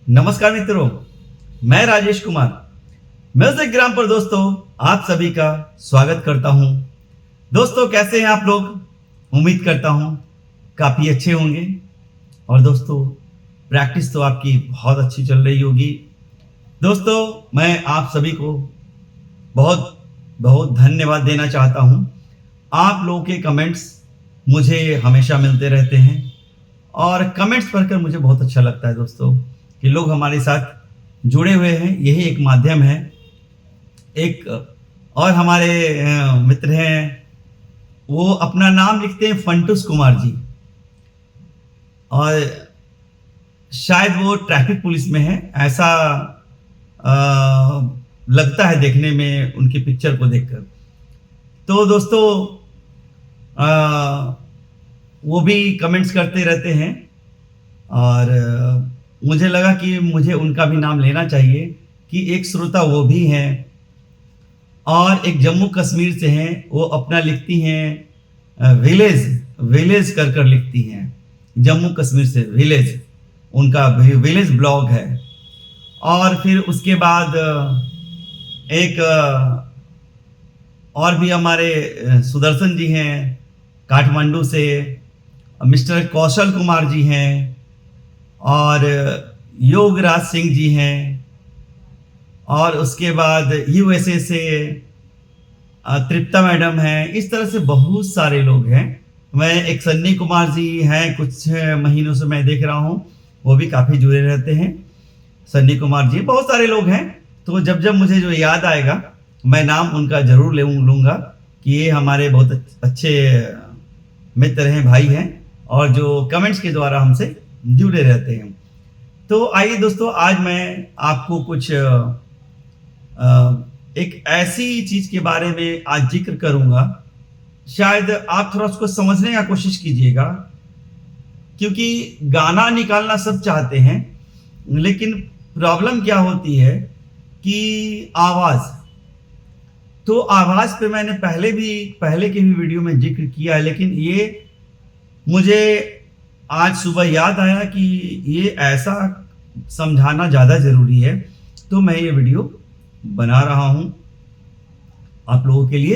नमस्कार मित्रों, मैं राजेश कुमार म्यूजिक ग्राम पर दोस्तों आप सभी का स्वागत करता हूं। दोस्तों कैसे हैं आप लोग? उम्मीद करता हूं काफ़ी अच्छे होंगे। और दोस्तों प्रैक्टिस तो आपकी बहुत अच्छी चल रही होगी। दोस्तों मैं आप सभी को बहुत बहुत धन्यवाद देना चाहता हूं। आप लोगों के कमेंट्स मुझे हमेशा मिलते रहते हैं और कमेंट्स पढ़कर मुझे बहुत अच्छा लगता है दोस्तों कि लोग हमारे साथ जुड़े हुए हैं। यही एक माध्यम है। एक और हमारे मित्र हैं, वो अपना नाम लिखते हैं फंटूस कुमार जी, और शायद वो ट्रैफिक पुलिस में है, ऐसा लगता है देखने में उनकी पिक्चर को देखकर। तो दोस्तों वो भी कमेंट्स करते रहते हैं और मुझे लगा कि मुझे उनका भी नाम लेना चाहिए कि एक श्रोता वो भी हैं और एक जम्मू कश्मीर से हैं। वो अपना लिखती हैं विलेज विलेज कर लिखती हैं, जम्मू कश्मीर से विलेज, उनका विलेज ब्लॉग है। और फिर उसके बाद एक और भी हमारे सुदर्शन जी हैं काठमांडू से, मिस्टर कौशल कुमार जी हैं और योगराज सिंह जी हैं, और उसके बाद यूएसए से तृप्ता मैडम हैं। इस तरह से बहुत सारे लोग हैं। मैं एक सन्नी कुमार जी हैं, कुछ महीनों से मैं देख रहा हूँ, वो भी काफ़ी जुड़े रहते हैं। सन्नी कुमार जी, बहुत सारे लोग हैं। तो जब जब मुझे जो याद आएगा मैं नाम उनका ज़रूर लूँगा कि ये हमारे बहुत अच्छे मित्र हैं, भाई हैं, और जो कमेंट्स के द्वारा हमसे जुड़े रहते हैं। तो आइए दोस्तों, आज मैं आपको कुछ एक ऐसी चीज़ के बारे में आज जिक्र करूंगा, शायद आप थोड़ा उसको समझने का कोशिश कीजिएगा, क्योंकि गाना निकालना सब चाहते हैं, लेकिन प्रॉब्लम क्या होती है कि आवाज़। तो आवाज़ पे मैंने पहले के भी वीडियो में जिक्र किया है, लेकिन ये मुझे आज सुबह याद आया कि ये ऐसा समझाना ज़्यादा ज़रूरी है, तो मैं ये वीडियो बना रहा हूँ आप लोगों के लिए।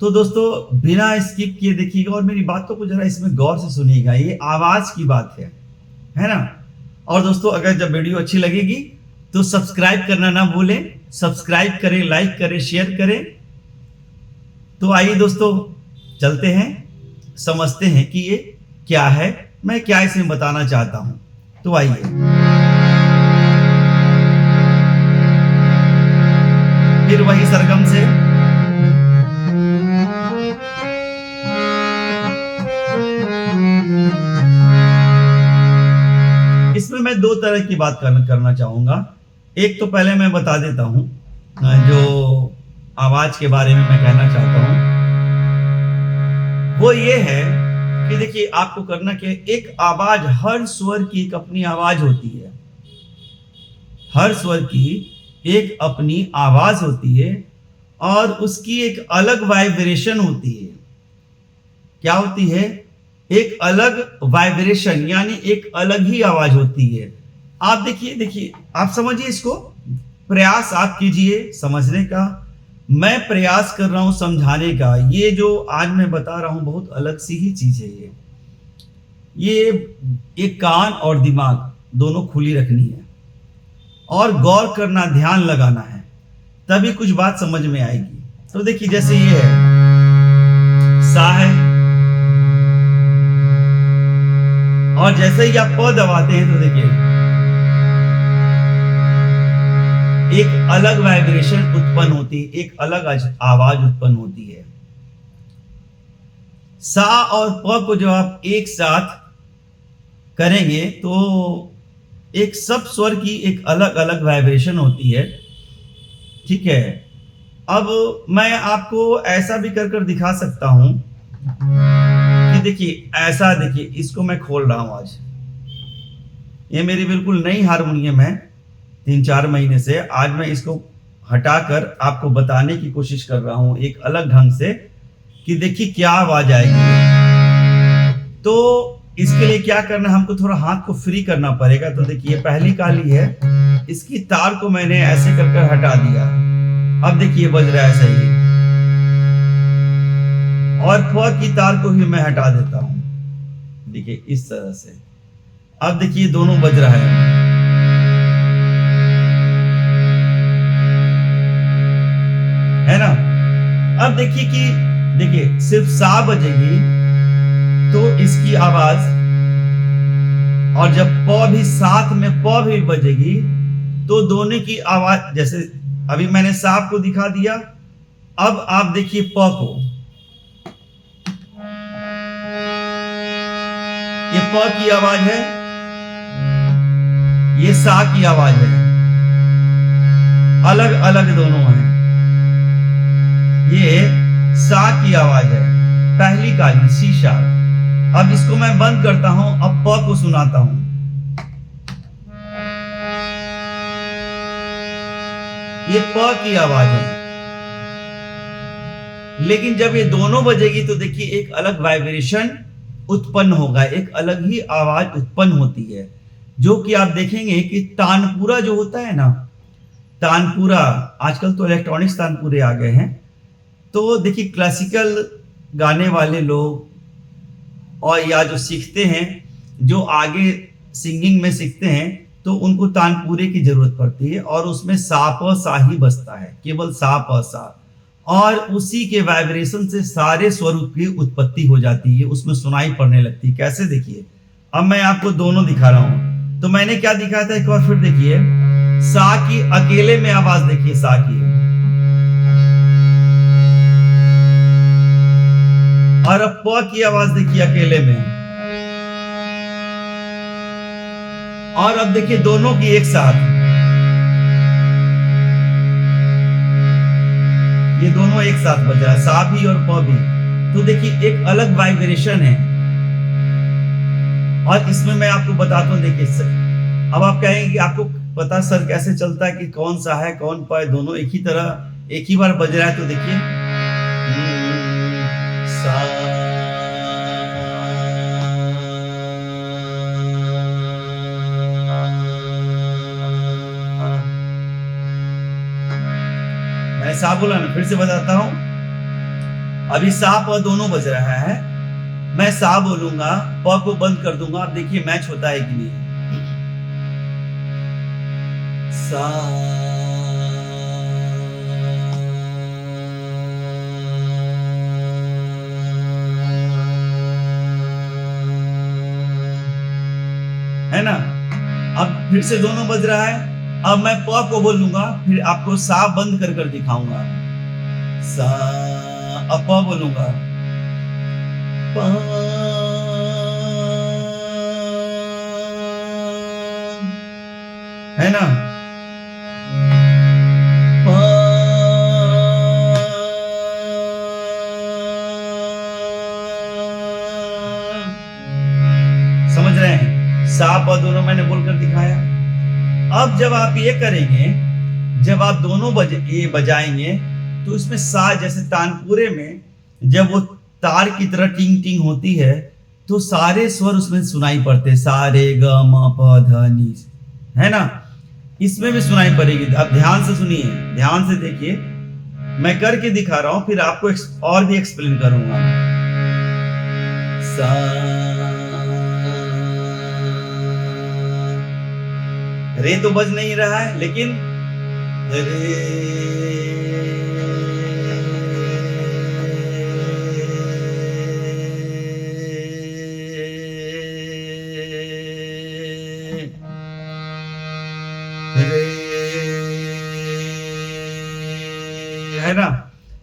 तो दोस्तों बिना स्किप किए देखिएगा और मेरी बातों को ज़रा इसमें गौर से सुनिएगा। ये आवाज़ की बात है ना। और दोस्तों अगर जब वीडियो अच्छी लगेगी तो सब्सक्राइब करना ना भूलें। सब्सक्राइब करें, लाइक करें, शेयर करें। तो आइए दोस्तों चलते हैं, समझते हैं कि ये क्या है, मैं क्या इसमें बताना चाहता हूं। तो आइए, फिर वही सरगम से इसमें मैं दो तरह की बात करना चाहूंगा। एक तो पहले मैं बता देता हूं, जो आवाज के बारे में मैं कहना चाहता हूं वो ये है कि देखिए आपको करना क्या, एक आवाज, हर स्वर की एक अपनी आवाज होती है। हर स्वर की एक अपनी आवाज होती है और उसकी एक अलग वाइब्रेशन होती है। क्या होती है? एक अलग वाइब्रेशन, यानी एक अलग ही आवाज होती है। आप देखिए आप समझिए इसको, प्रयास आप कीजिए समझने का। मैं प्रयास कर रहा हूं समझाने का। ये जो आज मैं बता रहा हूं बहुत अलग सी ही चीज है। ये कान और दिमाग दोनों खुली रखनी है और गौर करना, ध्यान लगाना है, तभी कुछ बात समझ में आएगी। तो देखिए जैसे ये है, सा है, और जैसे ही आप प दबाते हैं तो देखिए एक अलग वाइब्रेशन उत्पन्न होती है, एक अलग आवाज उत्पन्न होती है। सा और प को जब आप एक साथ करेंगे तो एक सब स्वर की एक अलग अलग वाइब्रेशन होती है। ठीक है, अब मैं आपको ऐसा भी कर दिखा सकता हूं कि देखिए ऐसा, देखिए इसको मैं खोल रहा हूं। आज ये मेरी बिल्कुल नई हारमोनियम है, 3-4 महीने से। आज मैं इसको हटाकर आपको बताने की कोशिश कर रहा हूं एक अलग ढंग से कि देखिए क्या आवाज आएगी। तो इसके लिए क्या करना है, हमको थोड़ा हाथ को फ्री करना पड़ेगा। तो देखिए पहली काली है, इसकी तार को मैंने ऐसे कर कर हटा दिया। अब देखिए बज रहा है सही। और फ की तार को भी मैं हटा देता हूं, देखिए इस तरह से। अब देखिए दोनों बज रहा है ना। अब देखिए कि देखिए सिर्फ सा बजेगी तो इसकी आवाज, और जब प भी साथ में प भी बजेगी तो दोनों की आवाज, जैसे अभी मैंने सा को दिखा दिया, अब आप देखिए प को, ये प की आवाज है, ये सा की आवाज है, अलग अलग दोनों हैं। ये सा की आवाज है, पहली काली सी शार्प। अब इसको मैं बंद करता हूं, अब प को सुनाता हूं। ये प की आवाज है, लेकिन जब ये दोनों बजेगी तो देखिए एक अलग वाइब्रेशन उत्पन्न होगा, एक अलग ही आवाज उत्पन्न होती है, जो कि आप देखेंगे कि तानपुरा जो होता है ना, तानपुरा, आजकल तो इलेक्ट्रॉनिक्स तानपुरे आ गए हैं। तो देखिए क्लासिकल गाने वाले लोग और या जो सीखते हैं, जो आगे सिंगिंग में सीखते हैं, तो उनको तानपुरे की जरूरत पड़ती है, और उसमें सा प सा ही बजता है, केवल सा प सा, और उसी के वाइब्रेशन से सारे स्वरूप की उत्पत्ति हो जाती है, उसमें सुनाई पड़ने लगती है। कैसे देखिए, अब मैं आपको दोनों दिखा रहा हूं। तो मैंने क्या दिखाया था, एक बार फिर देखिए। सा की अकेले में आवाज देखिए, सा की, और अब प की आवाज देखिए अकेले में, और अब देखिए दोनों की एक साथ, ये दोनों एक साथ बज रहा है, सा भी और प भी। तो देखिए एक अलग वाइब्रेशन है। और इसमें मैं आपको बताता हूं, देखिए अब आप कहेंगे कि आपको पता सर कैसे चलता है कि कौन सा है कौन प है, दोनों एक ही तरह एक ही बार बज रहा है। तो देखिए सा, मैं सा बोला ना, फिर से बताता हूं। अभी सा प दोनों बज रहा है, मैं सा बोलूंगा, प को बंद कर दूंगा। आप देखिए मैच होता है कि नहीं। सा, है ना। अब फिर से दोनों बज रहा है। अब मैं प को बोलूंगा, फिर आपको सा बंद कर कर दिखाऊंगा। सा, अब प बोलूंगा, प, है ना। प, समझ रहे हैं, सा प दोनों मैंने बोलकर दिखाया। अब जब आप ये करेंगे, जब आप दोनों ये बजाएंगे, तो इसमें सा, जैसे तानपुरे में जब वो तार की तरह टिंग टिंग होती है, तो सारे स्वर उसमें सुनाई पड़ते हैं, सा रे ग म प ध नि, है ना। इसमें भी सुनाई पड़ेगी। आप ध्यान से सुनिए, ध्यान से देखिए, मैं करके दिखा रहा हूं, फिर आपको और भी एक्सप्लेन करूंगा। सा, रे तो बज नहीं रहा है, लेकिन रे, है ना।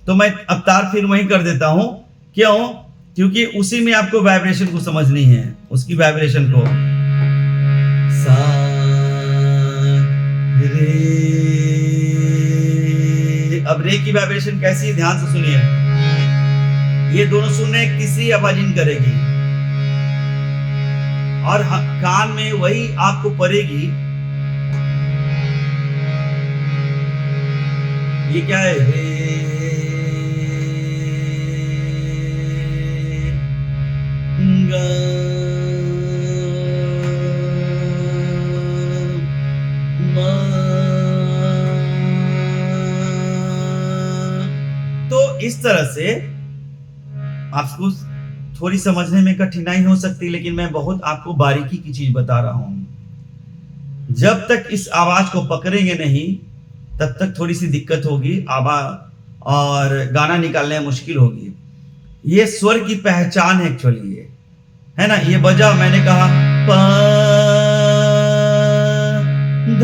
तो मैं अब तार फिर वहीं कर देता हूं। क्यों? क्योंकि उसी में आपको वाइब्रेशन को समझनी है, उसकी वाइब्रेशन को। सा, रे, अब रे की वाइब्रेशन कैसी है, ध्यान से सुनिए। ये दोनों सुनने तीसरी आवाज इन करेगी, और कान में वही आपको पड़ेगी। ये क्या है, रे, ग, तरह से आपको थोड़ी समझने में कठिनाई हो सकती है, लेकिन मैं बहुत आपको बारीकी की चीज बता रहा हूं। जब तक इस आवाज को पकड़ेंगे नहीं तब तक थोड़ी सी दिक्कत होगी, आवाज और गाना निकालने में मुश्किल होगी। ये स्वर की पहचान है एक्चुअली, ये है ना। ये बजा, मैंने कहा प ध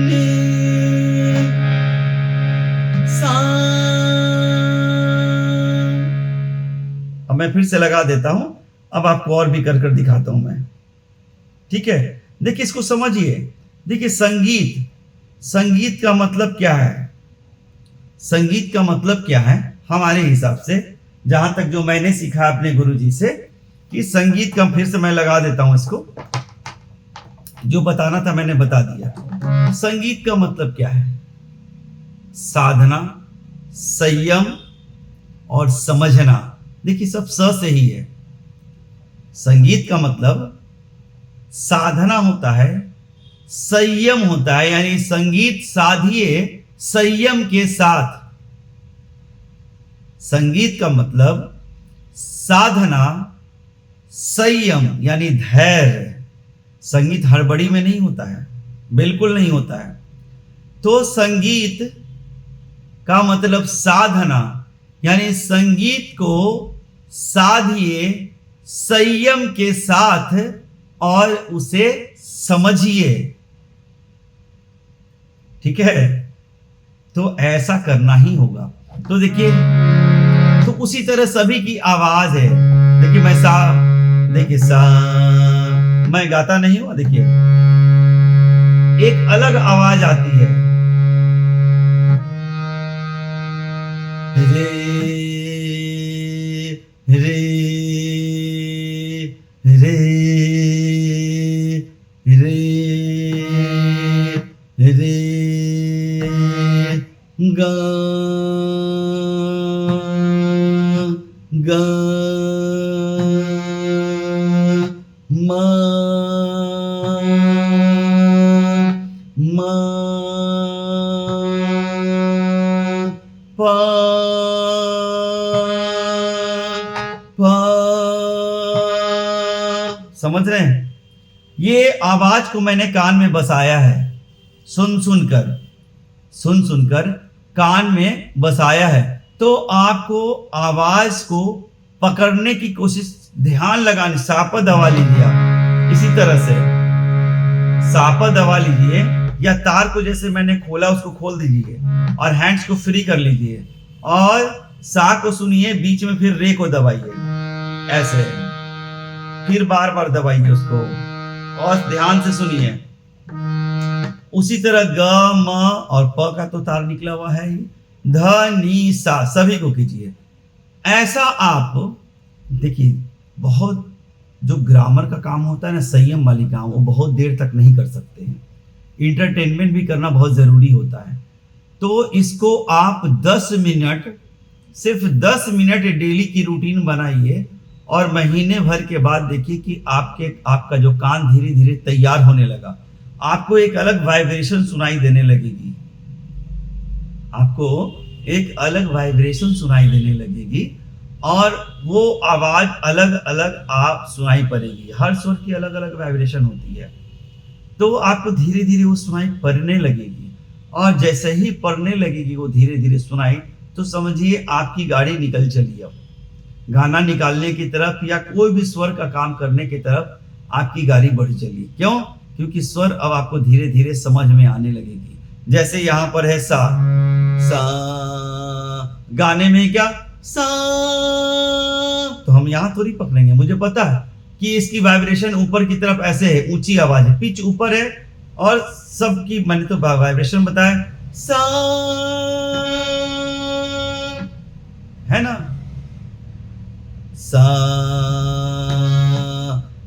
नि सा। अब मैं फिर से लगा देता हूं, अब आपको और भी कर दिखाता हूं मैं, ठीक है। देखिए इसको समझिए। देखिए संगीत का मतलब क्या है? संगीत का मतलब क्या है हमारे हिसाब से, जहां तक जो मैंने सीखा अपने गुरुजी से, कि संगीत का, फिर से मैं लगा देता हूं इसको, जो बताना था मैंने बता दिया। संगीत का मतलब क्या है? साधना, संयम और समझना। देखिए सब स से ही है। संगीत का मतलब साधना होता है, संयम होता है, यानी संगीत साधिए संयम के साथ। संगीत का मतलब साधना, संयम यानी धैर्य। संगीत हड़बड़ी में नहीं होता है, बिल्कुल नहीं होता है। तो संगीत का मतलब साधना, यानी संगीत को साधिए संयम के साथ और उसे समझिए, ठीक है। तो ऐसा करना ही होगा। तो देखिए, तो उसी तरह सभी की आवाज है। देखिए मैं देखिए मैं गाता नहीं हूं, देखिए एक अलग आवाज आती है, रे रे रे रे रे गा गा मा मा पा पा। समझ रहे हैं? ये आवाज को मैंने कान में बसाया है, सुन सुनकर कान में बसाया है। तो आपको आवाज को पकड़ने की कोशिश, ध्यान लगाने, सापा दबा लीजिए आप, इसी तरह से सापा दबा लीजिए, या तार को जैसे मैंने खोला उसको खोल दीजिए और हैंड्स को फ्री कर लीजिए, और सा को सुनिए, बीच में फिर रे को दबाइए, ऐसे फिर बार बार दबाइए उसको और ध्यान से सुनिए। उसी तरह ग म और प का तो तार निकला हुआ है ही, ध नी सा सभी को कीजिए। ऐसा आप देखिए, बहुत जो ग्रामर का काम होता है ना, संयम वाली काम, वो बहुत देर तक नहीं कर सकते हैं। इंटरटेनमेंट भी करना बहुत जरूरी होता है। तो इसको आप 10 मिनट, सिर्फ 10 मिनट डेली की रूटीन बनाइए, और महीने भर के बाद देखिए कि आपका जो कान धीरे धीरे तैयार होने लगा। आपको एक अलग वाइब्रेशन सुनाई देने लगेगी, आपको एक अलग वाइब्रेशन सुनाई देने लगेगी, और वो आवाज अलग अलग आप सुनाई पड़ेगी। हर स्वर की अलग अलग वाइब्रेशन होती है। तो आपको धीरे धीरे वो सुनाई पड़ने लगेगी, और जैसे ही पड़ने लगेगी वो धीरे धीरे सुनाई, तो समझिए आपकी गाड़ी निकल चली अब गाना निकालने की तरफ, या कोई भी स्वर का काम करने की तरफ आपकी गाड़ी बढ़ चली। क्यों? क्योंकि स्वर अब आपको धीरे धीरे समझ में आने लगेगी। जैसे यहाँ पर है सा, गाने में क्या सा, तो हम यहाँ थोड़ी पकड़ेंगे। मुझे पता है कि इसकी वाइब्रेशन ऊपर की तरफ ऐसे है, ऊंची आवाज है, पिच ऊपर है, और सबकी मैंने तो वाइब्रेशन बताया, सा, है ना, सा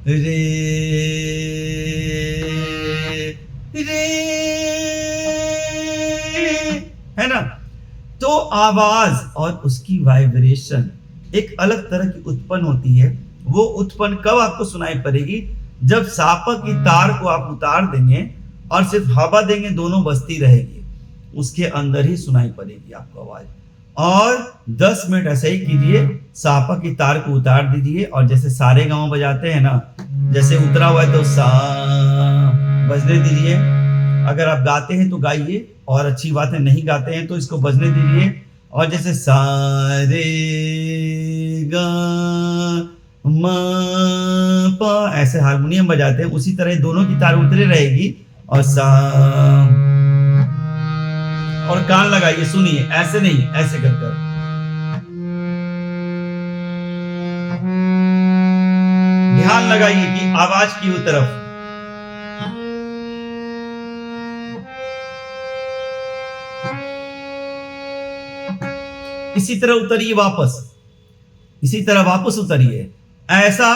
रे रे, है ना। तो आवाज और उसकी वाइब्रेशन एक अलग तरह की उत्पन्न होती है। वो उत्पन्न कब आपको सुनाई पड़ेगी? जब सापा की तार को आप उतार देंगे और सिर्फ हवा देंगे, दोनों बजती रहेगी। उसके अंदर ही सुनाई पड़ेगी आपको आवाज। और 10 मिनट ऐसे ही कीजिए, सापा की तार को उतार दीजिए और जैसे सारे गाँव बजाते हैं ना, जैसे उतरा हुआ है तो सा बजने दीजिए। अगर आप गाते हैं तो गाइए, और अच्छी बात है नहीं गाते हैं तो इसको बजने दीजिए। और जैसे सारे गा मा पा ऐसे हारमोनियम बजाते हैं, उसी तरह दोनों की तार उतरे रहेगी और सा, और कान लगाइए, सुनिए, ऐसे नहीं, ऐसे कर कर ध्यान लगाइए कि आवाज की तरफ। इसी तरह उतरिए वापस, इसी तरह वापस उतरिए। ऐसा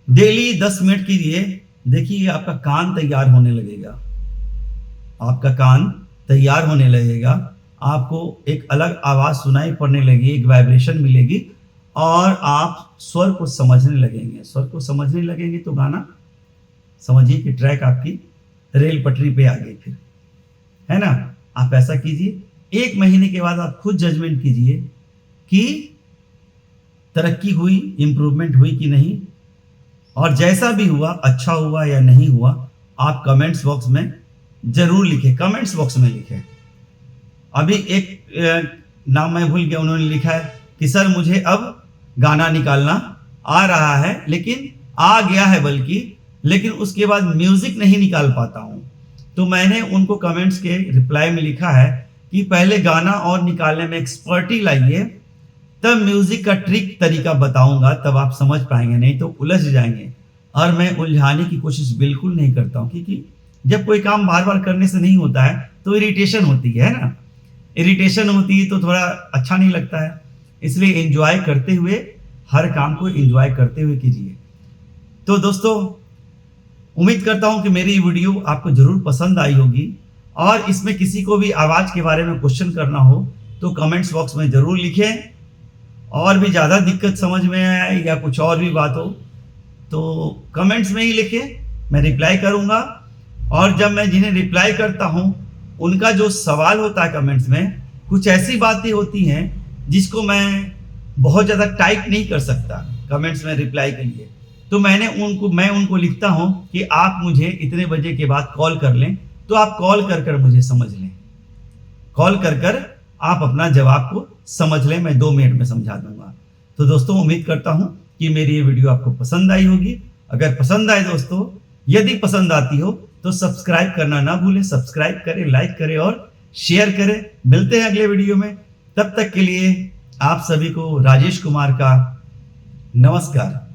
डेली 10 मिनट कीजिए। देखिए आपका कान तैयार होने लगेगा, आपका कान तैयार होने लगेगा। आपको एक अलग आवाज सुनाई पड़ने लगेगी, एक वाइब्रेशन मिलेगी और आप स्वर को समझने लगेंगे। स्वर को समझने लगेंगे तो गाना समझिए कि ट्रैक आपकी रेल पटरी पे आ गई फिर, है ना। आप ऐसा कीजिए, 1 महीने के बाद आप खुद जजमेंट कीजिए कि तरक्की हुई, इंप्रूवमेंट हुई कि नहीं। और जैसा भी हुआ, अच्छा हुआ या नहीं हुआ, आप कमेंट्स बॉक्स में जरूर लिखें, कमेंट्स बॉक्स में लिखें। अभी एक नाम मैं भूल गया, उन्होंने लिखा है कि सर मुझे अब गाना निकालना आ रहा है, लेकिन आ गया है बल्कि, लेकिन उसके बाद म्यूजिक नहीं निकाल पाता हूँ। तो मैंने उनको कमेंट्स के रिप्लाई में लिखा है कि पहले गाना और निकालने में एक्सपर्टी लाइए, तब म्यूजिक का ट्रिक तरीका बताऊंगा, तब आप समझ पाएंगे, नहीं तो उलझ जाएंगे। और मैं उलझाने की कोशिश बिल्कुल नहीं करता हूँ, क्योंकि जब कोई काम बार बार करने से नहीं होता है तो इरिटेशन होती है ना, इरिटेशन होती है तो थोड़ा अच्छा नहीं लगता है। इसलिए एंजॉय करते हुए, हर काम को एंजॉय करते हुए कीजिए। तो दोस्तों, उम्मीद करता हूं कि मेरी वीडियो आपको जरूर पसंद आई होगी, और इसमें किसी को भी आवाज के बारे में क्वेश्चन करना हो तो कमेंट्स बॉक्स में जरूर लिखें। और भी ज़्यादा दिक्कत समझ में आए या कुछ और भी बात हो तो कमेंट्स में ही लिखें, मैं रिप्लाई करूंगा। और जब मैं जिन्हें रिप्लाई करता हूं उनका जो सवाल होता है कमेंट्स में, कुछ ऐसी बातें होती हैं जिसको मैं बहुत ज़्यादा टाइप नहीं कर सकता कमेंट्स में रिप्लाई के लिए, तो मैं उनको लिखता हूं कि आप मुझे इतने बजे के बाद कॉल कर लें। तो आप कॉल कर कर मुझे समझ लें, कॉल कर कर आप अपना जवाब को समझ लें, मैं 2 मिनट में समझा दूंगा। तो दोस्तों, उम्मीद करता हूं कि मेरी ये वीडियो आपको पसंद आई होगी। अगर पसंद आए दोस्तों, यदि पसंद आती हो तो सब्सक्राइब करना ना भूलें, सब्सक्राइब करें, लाइक करें और शेयर करें। मिलते हैं अगले वीडियो में, तब तक के लिए आप सभी को राजेश कुमार का नमस्कार।